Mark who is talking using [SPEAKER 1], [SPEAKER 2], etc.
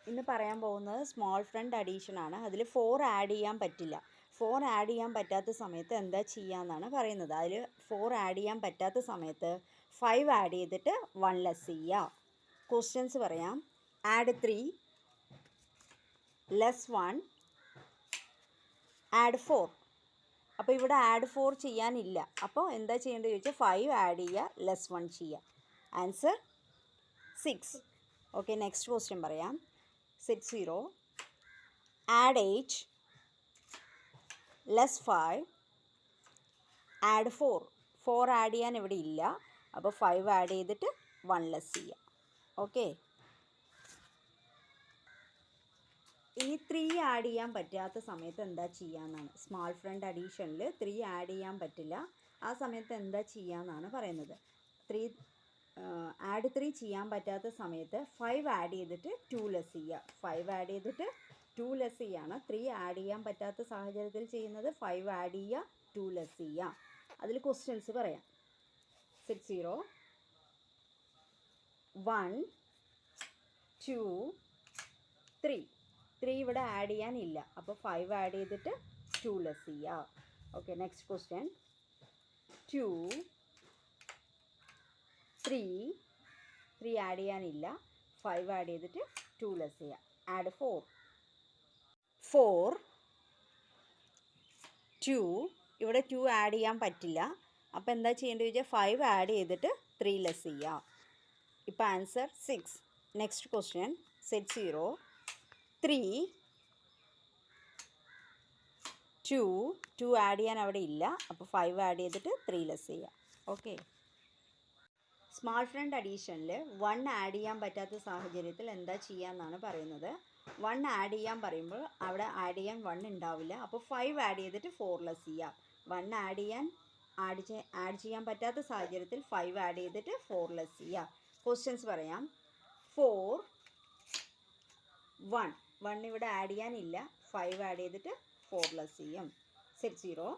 [SPEAKER 1] ഇന്ന് പറയാൻ പോകുന്നത് സ്മോൾ ഫ്രണ്ട് അഡീഷൻ ആണ്. അതിൽ 4 ആഡ് ചെയ്യാൻ പറ്റില്ല. 4 ആഡ് ചെയ്യാൻ പറ്റാത്ത സമയത്ത് എന്താ ചെയ്യാന്നാണ് പറയുന്നത്. അതിൽ 4 ആഡ് ചെയ്യാൻ പറ്റാത്ത സമയത്ത് 5 ആഡ് ചെയ്തിട്ട് 1 ലെസ് ചെയ്യുക. ക്വസ്റ്റ്യൻസ് പറയാം. Add 3, less 1, add 4. അപ്പോൾ ഇവിടെ ആഡ് 4 ചെയ്യാനില്ല. അപ്പോൾ എന്താ ചെയ്യേണ്ടത് ചോദിച്ചാൽ 5 ആഡ് ചെയ്യുക, ലെസ് 1 ചെയ്യുക. ആൻസർ 6. ഓക്കെ, നെക്സ്റ്റ് ക്വസ്റ്റ്യൻ പറയാം. 60, add 8, less 5, add 4. 4 ആഡ് ചെയ്യാൻ ഇവിടെ ഇല്ല. അപ്പോൾ 5 ആഡ് ചെയ്തിട്ട് 1 ലെസ് ചെയ്യുക. ഓക്കെ, ഇനി 3 ആഡ് ചെയ്യാൻ പറ്റാത്ത സമയത്ത് എന്താ ചെയ്യാന്നാണ്. സ്മാൾ ഫ്രണ്ട് അഡീഷനിൽ 3 ആഡ് ചെയ്യാൻ പറ്റില്ല. ആ സമയത്ത് എന്താ ചെയ്യാന്നാണ് പറയുന്നത്. ആഡ് 3 ചെയ്യാൻ പറ്റാത്ത സമയത്ത് 5 ആഡ് ചെയ്തിട്ട് 2 ലെസ് ചെയ്യുക. 5 ആഡ് ചെയ്തിട്ട് 2 ലെസ് ചെയ്യാണ്. 3 ആഡ് ചെയ്യാൻ പറ്റാത്ത സാഹചര്യത്തിൽ ചെയ്യുന്നത് 5 ആഡ് ചെയ്യുക, 2 ലെസ് ചെയ്യുക. അതിൽ ക്വസ്റ്റ്യൻസ് പറയാം. 60, 1, 2, 3. 3 ഇവിടെ ആഡ് ചെയ്യാനില്ല. അപ്പോൾ 5 ആഡ് ചെയ്തിട്ട് 2 ലെസ് ചെയ്യുക. Okay, next question. 2, 3 ആഡ് ചെയ്യാനില്ല. 5 ആഡ് ചെയ്തിട്ട് 2 ലെസ് ചെയ്യുക. ആഡ് 4, 2. ഇവിടെ 2 ആഡ് ചെയ്യാൻ പറ്റില്ല. അപ്പോൾ എന്താ ചെയ്യേണ്ടത് ചോദിച്ചാൽ 5 ആഡ് ചെയ്തിട്ട് 3 ലെസ് ചെയ്യുക. ഇപ്പോൾ ആൻസർ 6. Next question. 60, 3, 2 ആഡ് ചെയ്യാൻ അവിടെ ഇല്ല. അപ്പോൾ 5 ആഡ് ചെയ്തിട്ട് 3 ലെസ് ചെയ്യുക. ഓക്കെ, സ്മാൾ ഫ്രണ്ട് അഡീഷനിൽ 1 ആഡ് ചെയ്യാൻ പറ്റാത്ത സാഹചര്യത്തിൽ എന്താ ചെയ്യാന്നാണ് പറയുന്നത്. 1 ആഡ് ചെയ്യാൻ പറയുമ്പോൾ അവിടെ ആഡ് ചെയ്യാൻ 1 ഉണ്ടാവില്ല. അപ്പോൾ 5 ആഡ് ചെയ്തിട്ട് 4 ലെസ് ചെയ്യുക. 1 ആഡ് ചെയ്യാൻ പറ്റാത്ത സാഹചര്യത്തിൽ 5 ആഡ് ചെയ്തിട്ട് 4 ലെസ് ചെയ്യുക. ക്വസ്റ്റ്യൻസ് പറയാം. 4, 1 ഇവിടെ ആഡ് ചെയ്യാനില്ല. 5 ആഡ് ചെയ്തിട്ട് 4 ലെസ് ചെയ്യും. 60,